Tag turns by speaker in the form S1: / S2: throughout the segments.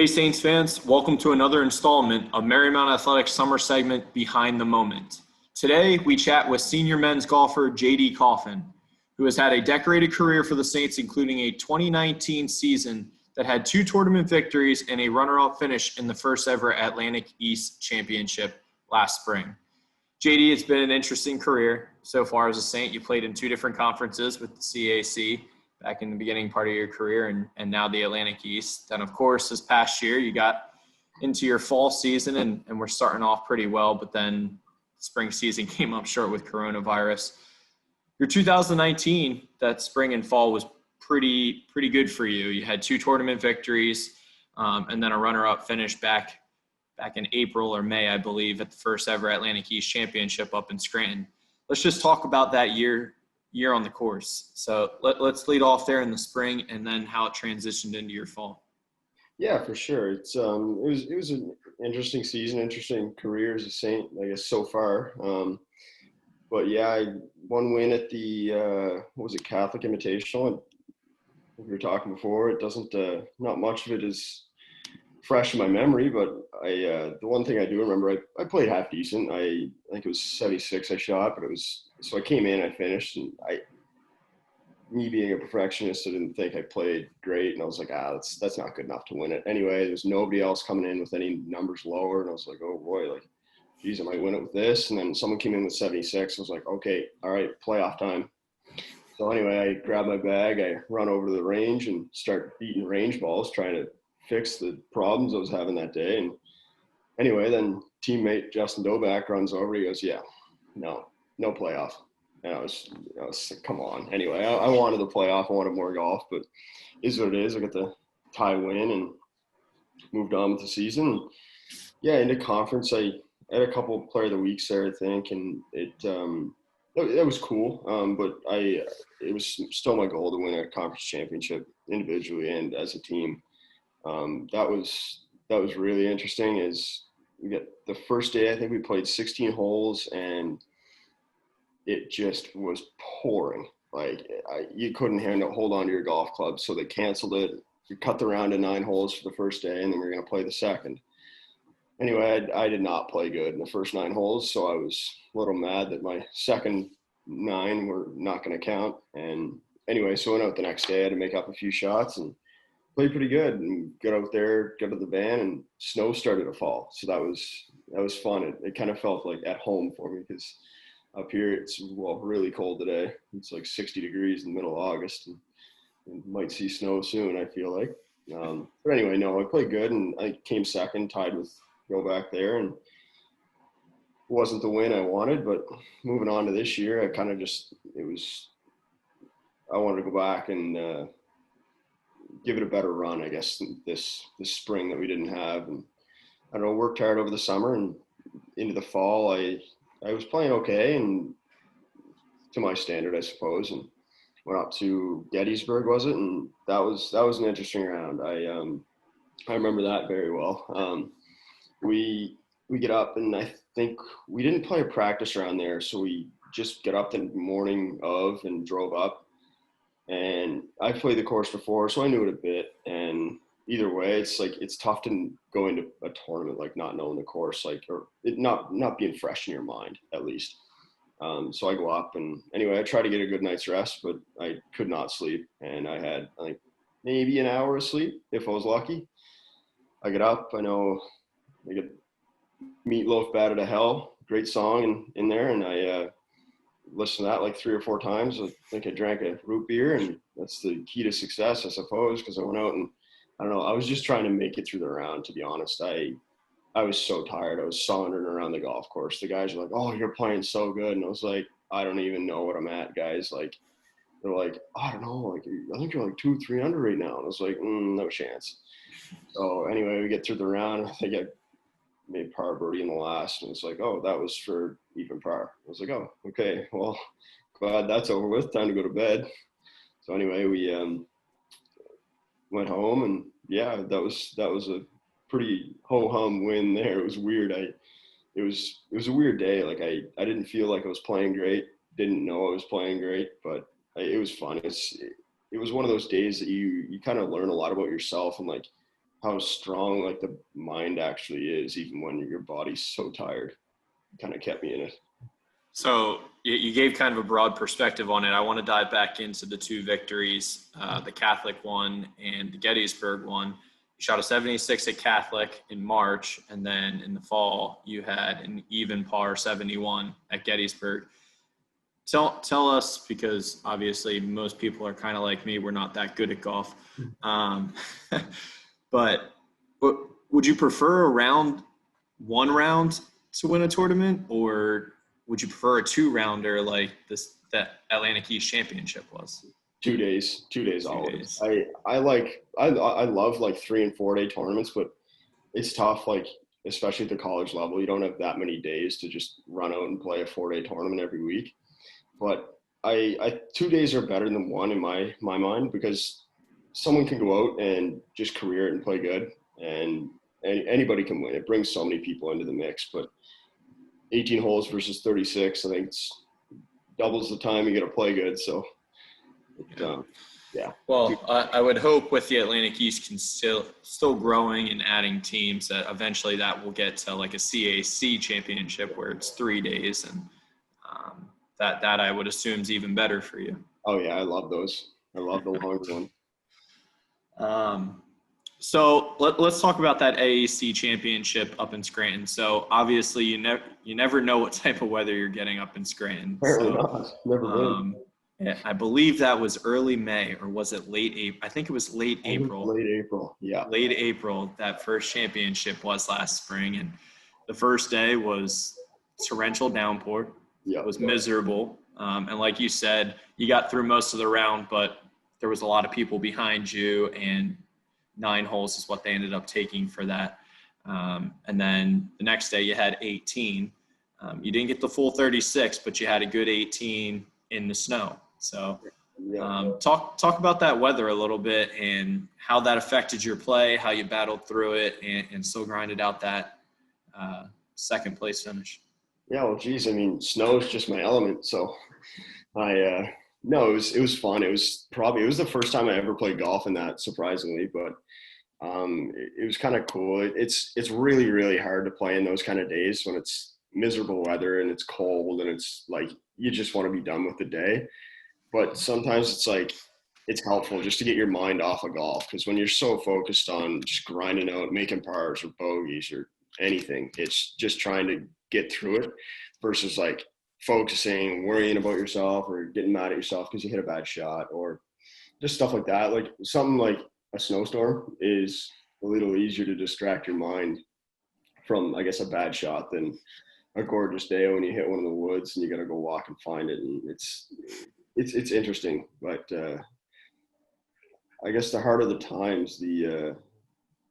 S1: Hey Saints fans, welcome to another installment of Marymount Athletics summer segment Behind the Moment. Today we chat with senior men's golfer JD Coffin, who has had a decorated career for the Saints, including a 2019 season that had 2 tournament victories and a runner-up finish in the first ever Atlantic East Championship last spring. JD, it's been an interesting career so far as a Saint. You played in 2 different conferences with the CAC back in the beginning part of your career and now the Atlantic East. And of course, this past year you got into your fall season and we're starting off pretty well, but then spring season came up short with coronavirus. Your 2019, that spring and fall, was pretty good for you. You had 2 tournament victories and then a runner-up finish back in April or May, I believe, at the first ever Atlantic East Championship up in Scranton. Let's just talk about that year on the course. So let's lead off there in the spring and then how it transitioned into your fall.
S2: Yeah, for sure. It was an interesting season, interesting career as a Saint, I guess, so far. But yeah, one win at the Catholic Invitational. We were talking before. It doesn't not much of it is fresh in my memory, but the one thing I do remember, I played half decent. I think it was 76 I shot, but so I came in, I finished, and me being a perfectionist, I didn't think I played great, and I was like, that's not good enough to win it. Anyway, there's nobody else coming in with any numbers lower, and I was like, oh boy, like, geez, I might win it with this. And then someone came in with 76. I was like, okay, all right, playoff time. So anyway, I grab my bag, I run over to the range and start beating range balls, trying to fix the problems I was having that day. And anyway, then teammate Justin Doback runs over. He goes, yeah, no playoff. And I was like, come on. Anyway, I wanted the playoff. I wanted more golf, but it is what it is. I got the tie win and moved on with the season. Yeah, into conference, I had a couple of player of the weeks there, I think, and it was cool. But it was still my goal to win a conference championship individually and as a team. That was really interesting. Is we got the first day, I think we played 16 holes and it just was pouring. Like you couldn't hold on to your golf club, so they canceled it. We cut the round to 9 holes for the first day, and then we were going to play the second. Anyway, I did not play good in the first 9 holes, so I was a little mad that my second 9 were not going to count. And anyway, so I went out the next day. I had to make up a few shots and played pretty good, and got out there, got to the van, and snow started to fall. So that was fun. It kind of felt like at home for me, because up here it's really cold today. It's like 60 degrees in the middle of August, and might see snow soon, I feel like. But anyway, no, I played good, and I came second, tied with Go back there, and it wasn't the win I wanted. But moving on to this year, I kind of I wanted to go back and give it a better run, I guess, this spring that we didn't have. And I don't know, worked hard over the summer and into the fall. I was playing okay, and to my standard, I suppose, and went up to Gettysburg, was it? And that was an interesting round. I remember that very well. We get up, and I think we didn't play a practice round there, so we just get up the morning of and drove up. And I played the course before, so I knew it a bit. And either way, it's tough to go into a tournament like not knowing the course, or it not being fresh in your mind, at least. So I go up, and anyway, I try to get a good night's rest, but I could not sleep, and I had, I think, maybe an hour of sleep if I was lucky. I get up, I know I get Meatloaf Batted to Hell, great song in there, and I listened to that like 3 or 4 times. I think I drank a root beer, and that's the key to success, I suppose, because I went out and, I don't know, I was just trying to make it through the round, to be honest. I was so tired. I was sauntering around the golf course. The guys were like, oh, you're playing so good. And I was like, I don't even know what I'm at, guys. Like, they're like, I don't know. Like, I think you're like 2-3 under right now. And I was like, no chance. So anyway, we get through the round. I think I made par birdie in the last. And it's like, oh, that was for even par. I was like, oh, okay. Well, glad that's over with. Time to go to bed. So anyway, we went home, and yeah, that was a pretty ho-hum win there. It was weird. It was a weird day. Like I didn't feel like I was playing great. Didn't know I was playing great, but it was fun. It was one of those days that you kind of learn a lot about yourself and like how strong like the mind actually is, even when your body's so tired. Kind of kept me in it.
S1: So you gave kind of a broad perspective on it. I want to dive back into the two victories, the Catholic one and the Gettysburg one. You shot a 76 at Catholic in March, and then in the fall you had an even par 71 at Gettysburg. Tell us, because obviously most people are kind of like me, we're not that good at golf. But would you prefer one round to win a tournament, or would you prefer a 2-rounder like that Atlantic East Championship was?
S2: 2 days, 2 days
S1: 2
S2: always.
S1: days.
S2: I love like 3 and 4 day tournaments, but it's tough, like especially at the college level. You don't have that many days to just run out and play a 4-day tournament every week. But I 2 days are better than one in my mind, because someone can go out and just career it and play good, and anybody can win. It brings so many people into the mix. But 18 holes versus 36, I think it's doubles the time you got to play good. So, yeah.
S1: Well, I would hope with the Atlantic East can still growing and adding teams that eventually that will get to like a CAC championship where it's 3 days, and that I would assume is even better for you.
S2: Oh yeah, I love those. I love the longer one.
S1: So let's talk about that AAC championship up in Scranton. So obviously you never know what type of weather you're getting up in Scranton.
S2: Apparently not. Never been.
S1: I believe that was early May, or was it late April? I think it was late April.
S2: Late April, yeah.
S1: Late April, that first championship was last spring. And the first day was torrential downpour.
S2: Yeah.
S1: It was miserable. And like you said, you got through most of the round, but there was a lot of people behind you, and 9 holes is what they ended up taking for that. And then the next day you had 18. You didn't get the full 36, but you had a good 18 in the snow. So talk about that weather a little bit and how that affected your play, how you battled through it, and still grinded out that second place finish.
S2: Yeah, well, geez, I mean, snow is just my element. So no, it was fun. It was the first time I ever played golf in that, surprisingly, but it was kind of cool. It's really, really hard to play in those kind of days when it's miserable weather and it's cold and it's like you just want to be done with the day. But sometimes it's like it's helpful just to get your mind off of golf, because when you're so focused on just grinding out, making pars or bogeys or anything, it's just trying to get through it versus like focusing, worrying about yourself or getting mad at yourself because you hit a bad shot or just stuff like that. Like something like a snowstorm is a little easier to distract your mind from, I guess, a bad shot than a gorgeous day when you hit one of the woods and you got to go walk and find it. And it's interesting, but I guess the harder the times, the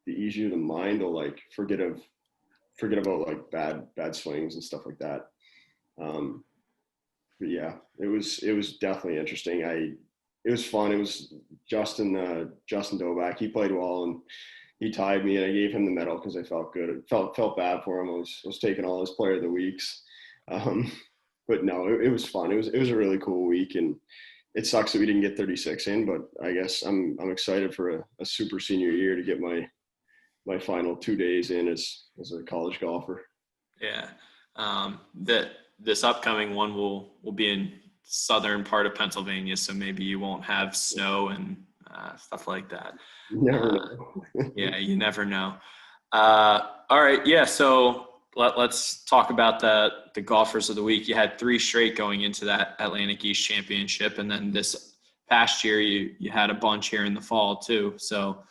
S2: easier the mind will like forget about like bad swings and stuff like that. But yeah, it was definitely interesting. It was fun. It was Justin Doback. He played well and he tied me, and I gave him the medal because I felt good. It felt bad for him. I was taking all his player of the weeks. But no, it was fun. It was a really cool week, and it sucks that we didn't get 36 in, but I guess I'm excited for a super senior year to get my final 2 days in as a college golfer.
S1: Yeah. This upcoming one will be in southern part of Pennsylvania, so maybe you won't have snow and stuff like that.
S2: You never know.
S1: Yeah, you never know. All right, yeah, so let's talk about the golfers of the week. You had 3 straight going into that Atlantic East Championship, and then this past year you had a bunch here in the fall too. So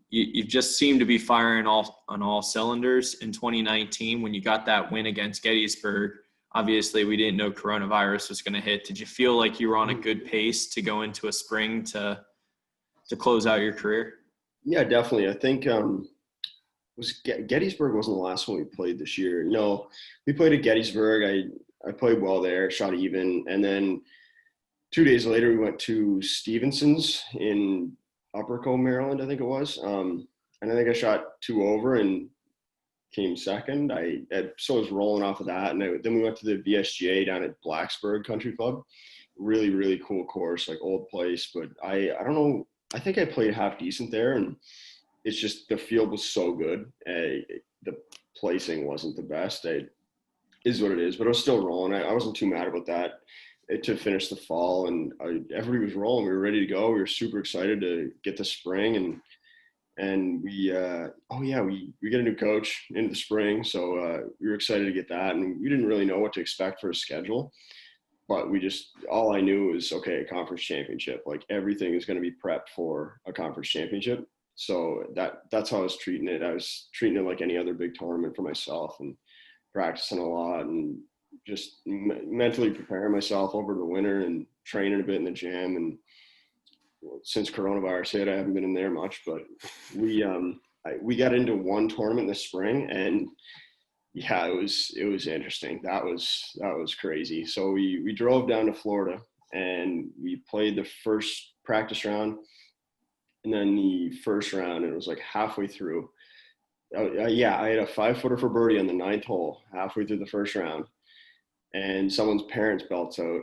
S1: you just seem to be firing on all cylinders in 2019. When you got that win against Gettysburg, obviously we didn't know coronavirus was going to hit. Did you feel like you were on a good pace to go into a spring to close out your career?
S2: Yeah, definitely. I think Gettysburg wasn't the last one we played this year. No, we played at Gettysburg. I played well there, shot even, and then 2 days later we went to Stevenson's in Upper Cove, Maryland, I think it was. And I think I shot 2 over and came second. So I was rolling off of that. And then we went to the VSGA down at Blacksburg Country Club. Really, really cool course, like old place. But I don't know. I think I played half decent there. And it's just the field was so good. The placing wasn't the best. Is what it is, but I was still rolling. I wasn't too mad about that to finish the fall, and everybody was rolling. We were ready to go. We were super excited to get the spring, and we get a new coach into the spring, so we were excited to get that, and we didn't really know what to expect for a schedule, but all I knew was, okay, a conference championship. Like, everything is going to be prepped for a conference championship. So that's how I was treating it. I was treating it like any other big tournament for myself, and practicing a lot and just mentally preparing myself over the winter and training a bit in the gym. And since coronavirus hit, I haven't been in there much, but we got into one tournament this spring, and yeah, it was interesting. That was crazy. So we drove down to Florida and we played the first practice round, and then the first round, and it was like halfway through. I had a 5-footer for birdie on the 9th hole halfway through the first round, and someone's parents belts out,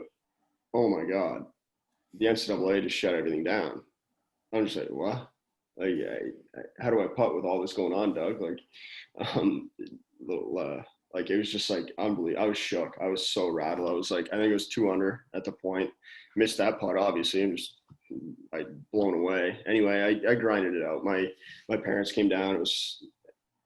S2: "Oh my God, the NCAA just shut everything down." I'm just like, what? Like, how do I putt with all this going on, Doug? Like, like, it was just like unbelievable. I was shook. I was so rattled. I was like, I think it was 2 under at the point. Missed that putt, obviously. I'm just blown away. Anyway, I grinded it out. My parents came down.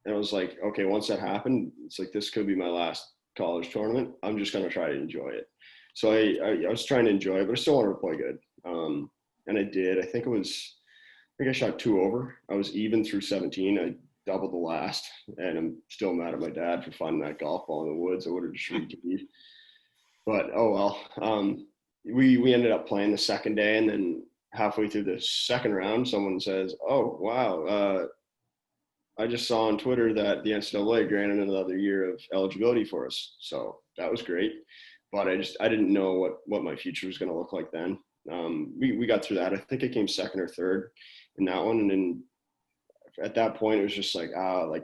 S2: And I was like, okay, once that happened, it's like, this could be my last college tournament. I'm just going to try to enjoy it. So I was trying to enjoy it, but I still wanted to play good. And I did. I think I shot 2 over. I was even through 17. I doubled the last, and I'm still mad at my dad for finding that golf ball in the woods. I would have just regained. But oh well. We ended up playing the second day, and then halfway through the second round, someone says, "Oh wow, I just saw on Twitter that the NCAA granted another year of eligibility for us." So that was great, but I didn't know what my future was going to look like then. We got through that. I think I came second or third in that one, and then at that point it was just like, well,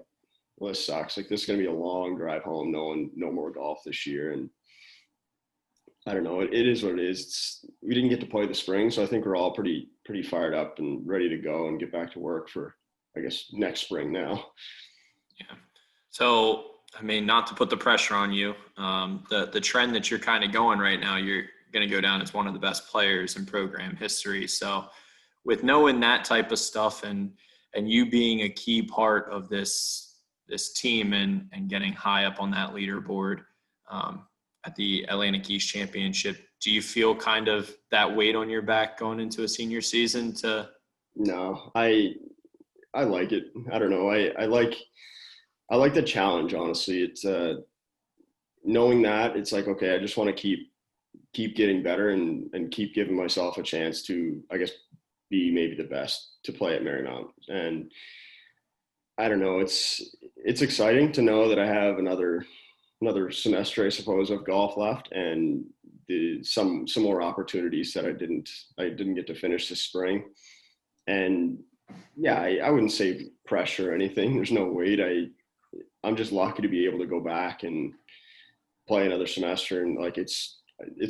S2: this sucks. Like, this is going to be a long drive home. No more golf this year, and I don't know. It is what it is. We didn't get to play the spring, so I think we're all pretty fired up and ready to go and get back to work for, I guess, next spring now.
S1: Yeah. So, I mean, not to put the pressure on you, the trend that you're kind of going right now, you're going to go down as one of the best players in program history. So, with knowing that type of stuff and you being a key part of this team and getting high up on that leaderboard at the Atlantic East Championship, do you feel kind of that weight on your back going into a senior season?
S2: No, I like it. I don't know. I like the challenge, honestly. It's knowing that it's like, okay, I just want to keep getting better and keep giving myself a chance to, I guess, be maybe the best to play at Marymount. And I don't know, it's exciting to know that I have another semester, I suppose, of golf left, and some more opportunities that I didn't get to finish this spring. And yeah, I wouldn't say pressure or anything. There's no weight. I'm just lucky to be able to go back and play another semester. And like, it's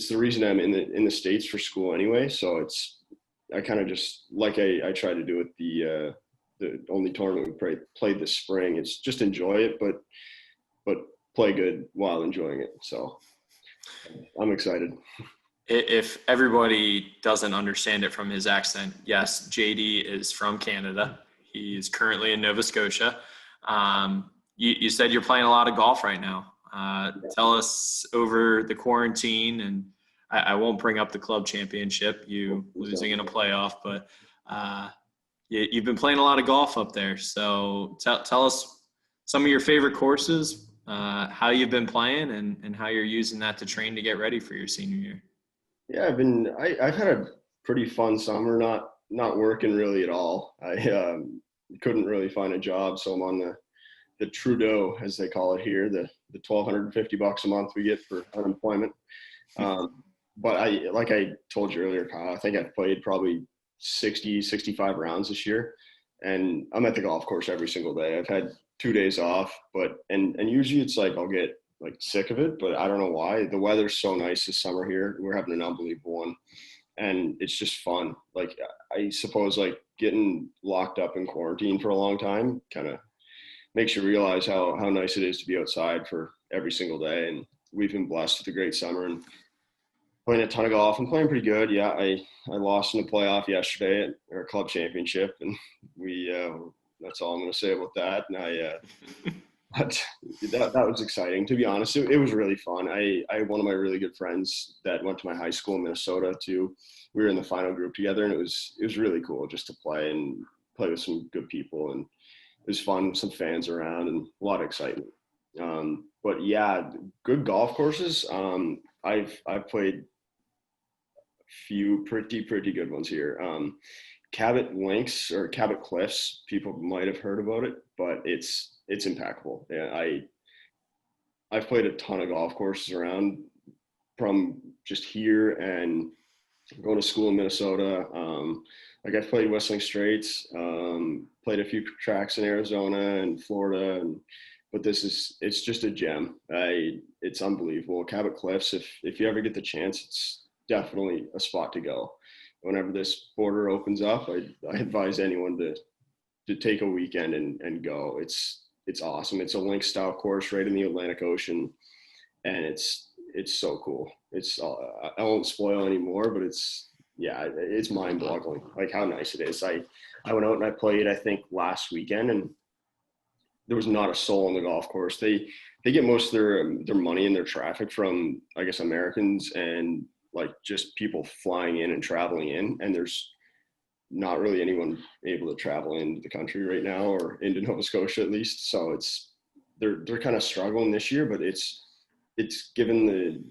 S2: the reason I'm in the States for school anyway. So I kind of just, like I try to do with the only tournament we played this spring. It's just enjoy it, but play good while enjoying it. So I'm excited.
S1: If everybody doesn't understand it from his accent, yes, JD is from Canada. He's currently in Nova Scotia. You said you're playing a lot of golf right now. Tell us, over the quarantine, and I won't bring up the club championship, you losing in a playoff, but you've been playing a lot of golf up there. So tell us some of your favorite courses, how you've been playing, and how you're using that to train to get ready for your senior year.
S2: Yeah, I've had a pretty fun summer, not working really at all. I couldn't really find a job, so I'm on the Trudeau, as they call it here, the $1,250 a month we get for unemployment. But like I told you earlier, Kyle, I think I've played probably 65 rounds this year, and I'm at the golf course every single day. I've had 2 days off, and usually it's like I'll get like sick of it, but I don't know why. The weather's so nice this summer here. We're having an unbelievable one. and it's just fun. Like, I suppose like getting locked up in quarantine for a long time kind of makes you realize how nice it is to be outside for every single day. And we've been blessed with a great summer and playing a ton of golf and playing pretty good. Yeah, I lost in the playoff yesterday at our club championship, and we that's all I'm going to say about that. And but that was exciting, to be honest. It was really fun. I had one of my really good friends that went to my high school in Minnesota too. We were in the final group together, and it was really cool just to play with some good people, and it was fun. Some fans around and a lot of excitement. But yeah, good golf courses. I've played few pretty good ones here. Cabot Links or Cabot Cliffs, people might have heard about it, but it's impeccable. Yeah, I've played a ton of golf courses around from just here and going to school in Minnesota. Like I've played Whistling Straits, played a few tracks in Arizona and Florida, but it's just a gem. It's unbelievable. Cabot Cliffs, if you ever get the chance, it's definitely a spot to go. Whenever this border opens up, I advise anyone to take a weekend and go. It's awesome. It's a link style course right in the Atlantic Ocean, and it's so cool. I won't spoil anymore, but it's mind boggling, like how nice it is. I went out and I played, I think last weekend, and there was not a soul on the golf course. They get most of their money and their traffic from, I guess, Americans and like just people flying in and traveling in, and there's not really anyone able to travel into the country right now, or into Nova Scotia at least. So they're kind of struggling this year, but it's given the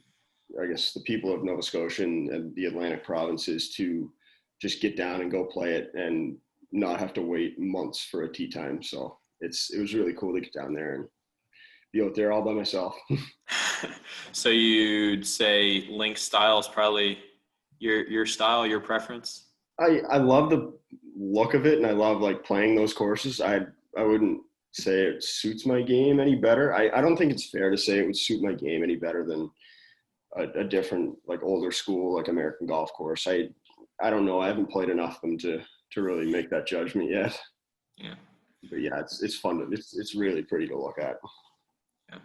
S2: people of Nova Scotia and the Atlantic provinces to just get down and go play it and not have to wait months for a tee time. So it was really cool to get down there and be out there all by myself.
S1: So you'd say link style is probably your style, your preference?
S2: I love the look of it, and I love like playing those courses. I wouldn't say it suits my game any better. I don't think it's fair to say it would suit my game any better than a different, like older school, like American golf course. I don't know. I haven't played enough of them to really make that judgment yet.
S1: Yeah.
S2: But yeah, it's fun. It's really pretty to look at.
S1: Yeah.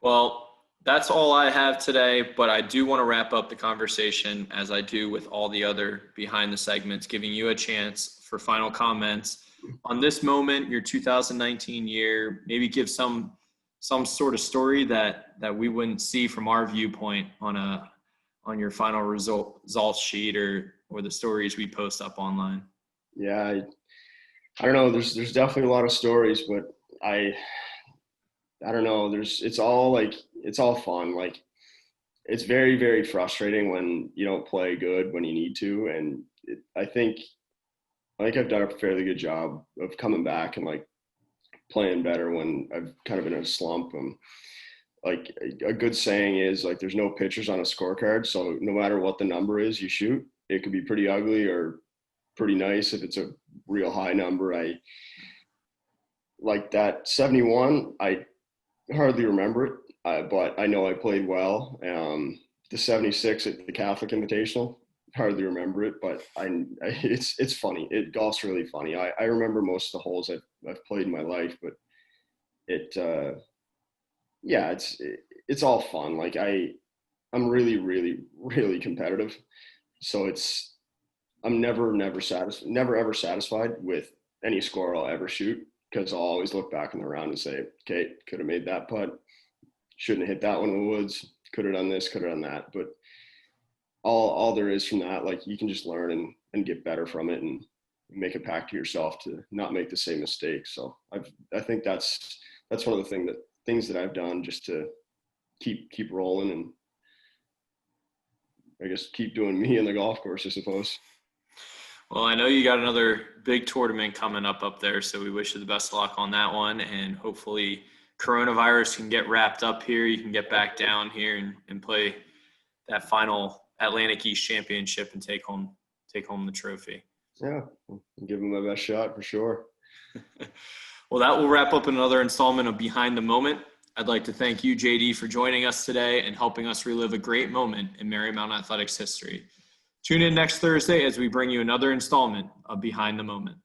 S1: Well, that's all I have today, but I do want to wrap up the conversation as I do with all the other behind the segments, giving you a chance for final comments on this moment, your 2019 year. Maybe give some sort of story that we wouldn't see from our viewpoint on your final results sheet or the stories we post up online.
S2: Yeah, I don't know. There's definitely a lot of stories, but I don't know. It's all fun. Like, it's very, very frustrating when you don't play good when you need to. And I think I've done a fairly good job of coming back and like playing better when I've kind of been in a slump. Like a good saying is like, there's no pictures on a scorecard. So no matter what the number is you shoot, it could be pretty ugly or pretty nice. If it's a real high number, I like that 71. I hardly remember it, but I know I played well. The 76 at the Catholic Invitational, hardly remember it, but it's funny. Golf's really funny. I remember most of the holes I've played in my life, but it's all fun. Like I'm really, really, really competitive, so I'm never ever satisfied with any score I'll ever shoot, because I'll always look back in the round and say, okay, could have made that putt, shouldn't have hit that one in the woods, could have done this, could have done that. But all there is from that, like, you can just learn and get better from it and make a pact to yourself to not make the same mistakes. So I think that's one of the things that I've done just to keep rolling, and I guess keep doing me in the golf course, I suppose.
S1: Well, I know you got another big tournament coming up there, so we wish you the best of luck on that one, and hopefully coronavirus can get wrapped up here. You can get back down here and play that final Atlantic East Championship and take home the trophy.
S2: Yeah, I'll give them my best shot for sure.
S1: Well, that will wrap up another installment of Behind the Moment. I'd like to thank you, JD, for joining us today and helping us relive a great moment in Marymount Athletics history. Tune in next Thursday as we bring you another installment of Behind the Moment.